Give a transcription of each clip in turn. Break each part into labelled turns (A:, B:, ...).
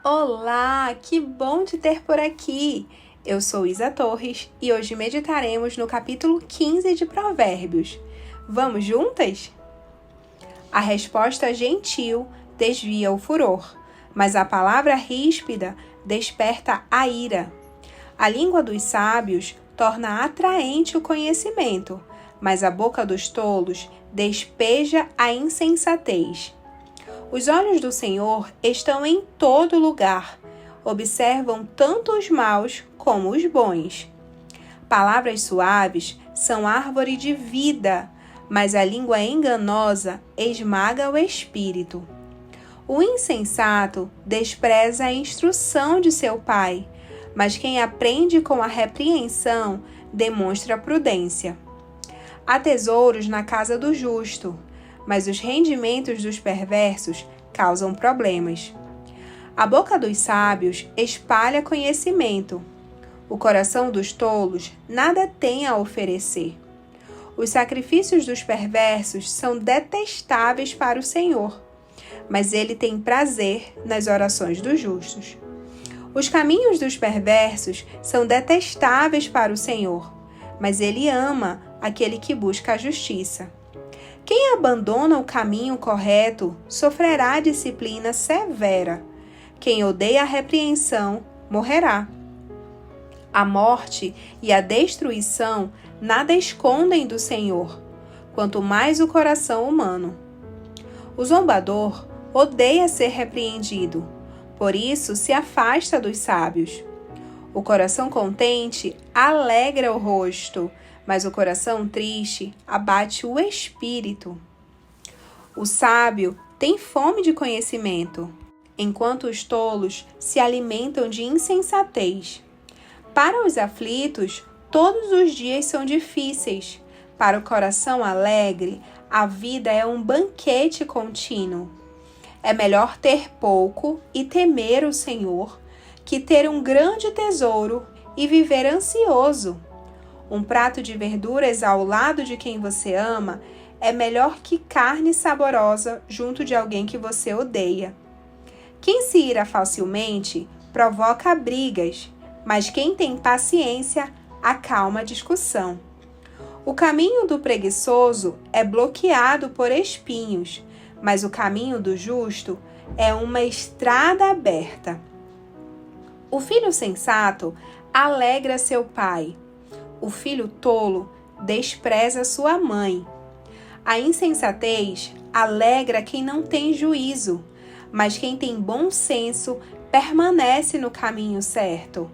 A: Olá, que bom te ter por aqui! Eu sou Isa Torres e hoje meditaremos no capítulo 15 de Provérbios. Vamos juntas? A resposta gentil desvia o furor, mas a palavra ríspida desperta a ira. A língua dos sábios torna atraente o conhecimento, mas a boca dos tolos despeja a insensatez. Os olhos do Senhor estão em todo lugar, observam tanto os maus como os bons. Palavras suaves são árvore de vida, mas a língua enganosa esmaga o espírito. O insensato despreza a instrução de seu pai, mas quem aprende com a repreensão demonstra prudência. Há tesouros na casa do justo, mas os rendimentos dos perversos causam problemas. A boca dos sábios espalha conhecimento. O coração dos tolos nada tem a oferecer. Os sacrifícios dos perversos são detestáveis para o Senhor, mas ele tem prazer nas orações dos justos. Os caminhos dos perversos são detestáveis para o Senhor, mas ele ama aquele que busca a justiça. Quem abandona o caminho correto sofrerá disciplina severa. Quem odeia a repreensão morrerá. A morte e a destruição nada escondem do Senhor, quanto mais o coração humano. O zombador odeia ser repreendido, por isso se afasta dos sábios. O coração contente alegra o rosto, mas o coração triste abate o espírito. O sábio tem fome de conhecimento, enquanto os tolos se alimentam de insensatez. Para os aflitos, todos os dias são difíceis. Para o coração alegre, a vida é um banquete contínuo. É melhor ter pouco e temer o Senhor, que ter um grande tesouro e viver ansioso. Um prato de verduras ao lado de quem você ama é melhor que carne saborosa junto de alguém que você odeia. Quem se ira facilmente provoca brigas, mas quem tem paciência acalma a discussão. O caminho do preguiçoso é bloqueado por espinhos, mas o caminho do justo é uma estrada aberta. O filho sensato alegra seu pai. O filho tolo despreza sua mãe. A insensatez alegra quem não tem juízo, mas quem tem bom senso permanece no caminho certo.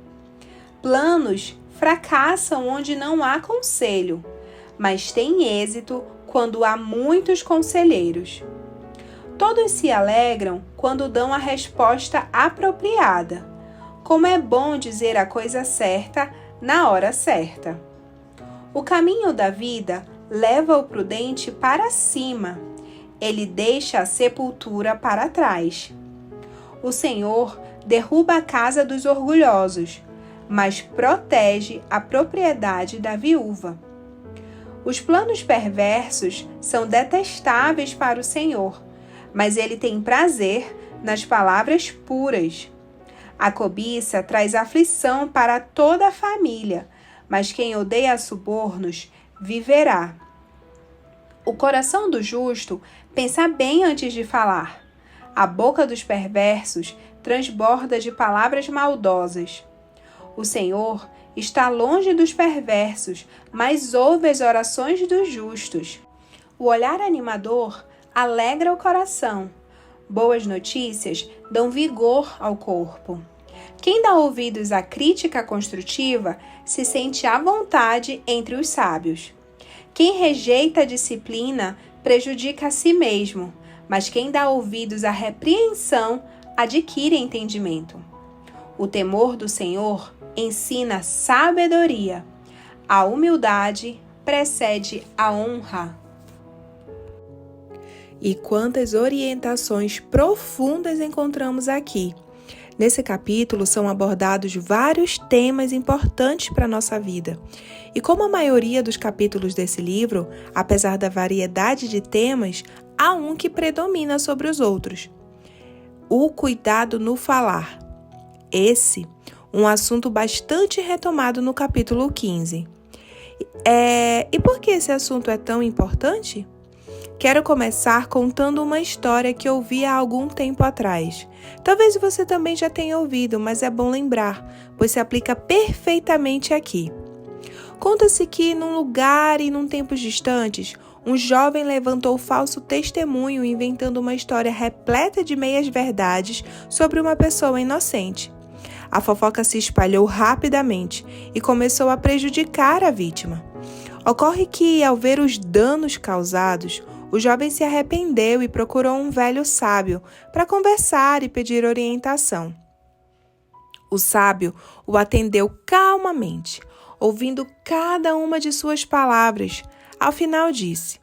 A: Planos fracassam onde não há conselho, mas têm êxito quando há muitos conselheiros. Todos se alegram quando dão a resposta apropriada. Como é bom dizer a coisa certa na hora certa. O caminho da vida leva o prudente para cima. Ele deixa a sepultura para trás. O Senhor derruba a casa dos orgulhosos, mas protege a propriedade da viúva. Os planos perversos são detestáveis para o Senhor, mas ele tem prazer nas palavras puras. A cobiça traz aflição para toda a família, mas quem odeia subornos viverá. O coração do justo pensa bem antes de falar. A boca dos perversos transborda de palavras maldosas. O Senhor está longe dos perversos, mas ouve as orações dos justos. O olhar animador alegra o coração. Boas notícias dão vigor ao corpo. Quem dá ouvidos à crítica construtiva se sente à vontade entre os sábios. Quem rejeita a disciplina prejudica a si mesmo, mas quem dá ouvidos à repreensão adquire entendimento. O temor do Senhor ensina sabedoria. A humildade precede a honra. E quantas orientações profundas encontramos aqui. Nesse capítulo são abordados vários temas importantes para a nossa vida. E como a maioria dos capítulos desse livro, apesar da variedade de temas, há um que predomina sobre os outros. o cuidado no falar. Esse, um assunto bastante retomado no capítulo 15. E por que esse assunto é tão importante? Quero começar contando uma história que ouvi há algum tempo atrás. Talvez você também já tenha ouvido, mas é bom lembrar, pois se aplica perfeitamente aqui. Conta-se que, num lugar e num tempos distantes, um jovem levantou falso testemunho inventando uma história repleta de meias-verdades sobre uma pessoa inocente. A fofoca se espalhou rapidamente e começou a prejudicar a vítima. Ocorre que, ao ver os danos causados, o jovem se arrependeu e procurou um velho sábio para conversar e pedir orientação. O sábio o atendeu calmamente, ouvindo cada uma de suas palavras. Ao final disse: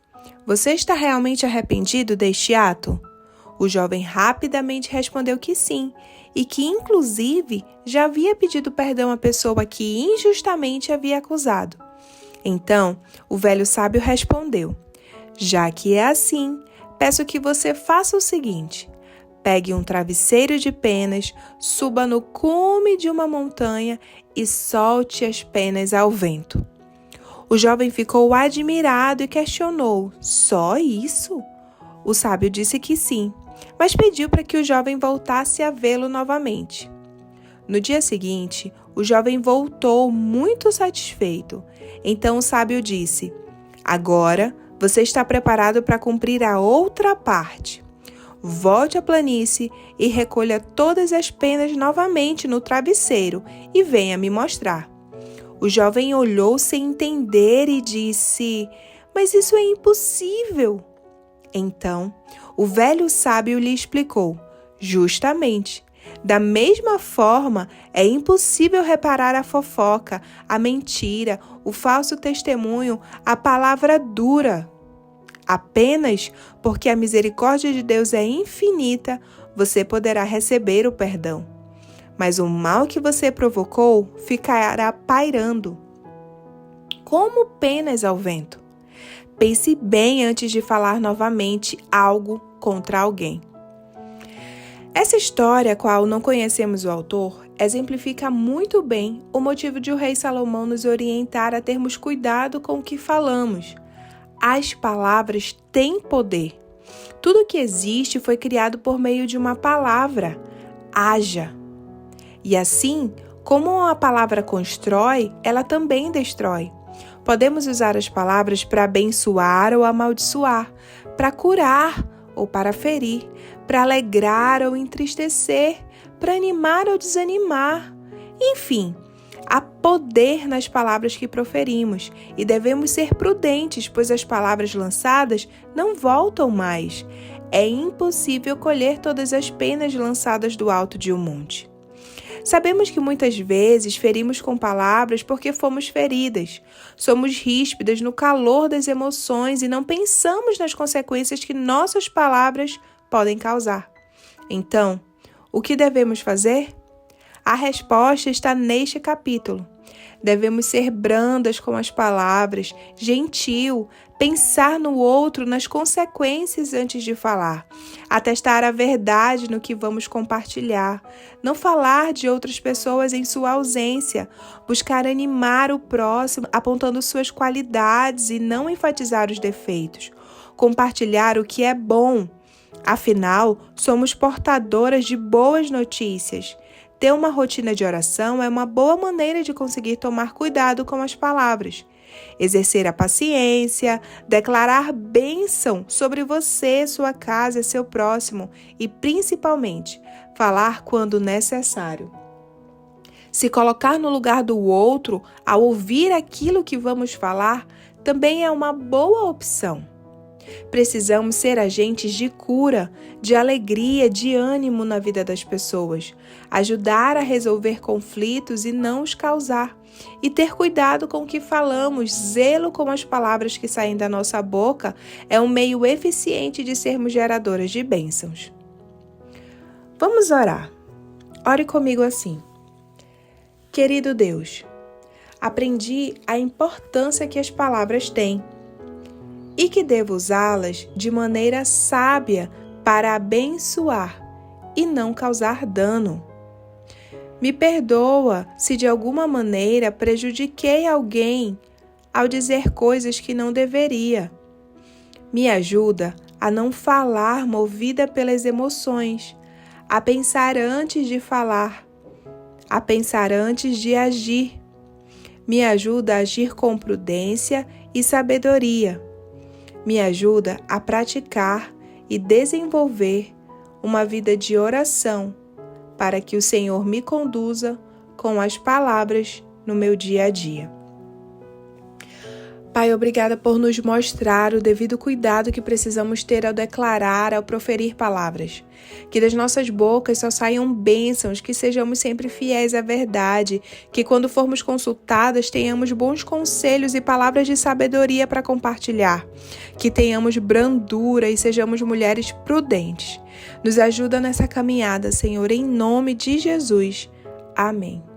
A: "Você está realmente arrependido deste ato?" O jovem rapidamente respondeu que sim, e que inclusive já havia pedido perdão à pessoa que injustamente havia acusado. Então, o velho sábio respondeu: "Já que é assim, peço que você faça o seguinte: pegue um travesseiro de penas, suba no cume de uma montanha e solte as penas ao vento." O jovem ficou admirado e questionou: "Só isso?" O sábio disse que sim, mas pediu para que o jovem voltasse a vê-lo novamente. No dia seguinte, o jovem voltou muito satisfeito. Então o sábio disse: "Agora você está preparado para cumprir a outra parte. Volte à planície e recolha todas as penas novamente no travesseiro e venha me mostrar." O jovem olhou sem entender e disse: "Mas isso é impossível." Então, o velho sábio lhe explicou: "Justamente, da mesma forma, é impossível reparar a fofoca, a mentira, o falso testemunho, a palavra dura. Apenas porque a misericórdia de Deus é infinita, você poderá receber o perdão. Mas o mal que você provocou ficará pairando como penas ao vento. Pense bem antes de falar novamente algo contra alguém." Essa história, a qual não conhecemos o autor, exemplifica muito bem o motivo de o rei Salomão nos orientar a termos cuidado com o que falamos. As palavras têm poder. Tudo que existe foi criado por meio de uma palavra: haja. E assim, como a palavra constrói, ela também destrói. Podemos usar as palavras para abençoar ou amaldiçoar, para curar ou para ferir, para alegrar ou entristecer, para animar ou desanimar. Enfim, há poder nas palavras que proferimos e devemos ser prudentes, pois as palavras lançadas não voltam mais. É impossível colher todas as penas lançadas do alto de um monte. Sabemos que muitas vezes ferimos com palavras porque fomos feridas. Somos ríspidas no calor das emoções e não pensamos nas consequências que nossas palavras podem causar. Então, o que devemos fazer? A resposta está neste capítulo. Devemos ser brandas com as palavras, gentil, pensar no outro, nas consequências antes de falar, atestar a verdade no que vamos compartilhar, não falar de outras pessoas em sua ausência, buscar animar o próximo apontando suas qualidades e não enfatizar os defeitos, compartilhar o que é bom. Afinal, somos portadoras de boas notícias. Ter uma rotina de oração é uma boa maneira de conseguir tomar cuidado com as palavras. Exercer a paciência, declarar bênção sobre você, sua casa e seu próximo e, principalmente, falar quando necessário. Se colocar no lugar do outro ao ouvir aquilo que vamos falar também é uma boa opção. Precisamos ser agentes de cura, de alegria, de ânimo na vida das pessoas, ajudar a resolver conflitos e não os causar, e ter cuidado com o que falamos, zelo com as palavras que saem da nossa boca é um meio eficiente de sermos geradoras de bênçãos. Vamos orar. Ore comigo assim. Querido Deus, aprendi a importância que as palavras têm e que devo usá-las de maneira sábia para abençoar e não causar dano. Me perdoa se de alguma maneira prejudiquei alguém ao dizer coisas que não deveria. Me ajuda a não falar movida pelas emoções, a pensar antes de falar, a pensar antes de agir. Me ajuda a agir com prudência e sabedoria. Me ajuda a praticar e desenvolver uma vida de oração para que o Senhor me conduza com as palavras no meu dia a dia. Pai, obrigada por nos mostrar o devido cuidado que precisamos ter ao declarar, ao proferir palavras. Que das nossas bocas só saiam bênçãos, que sejamos sempre fiéis à verdade, que quando formos consultadas tenhamos bons conselhos e palavras de sabedoria para compartilhar. Que tenhamos brandura e sejamos mulheres prudentes. Nos ajuda nessa caminhada, Senhor, em nome de Jesus. Amém.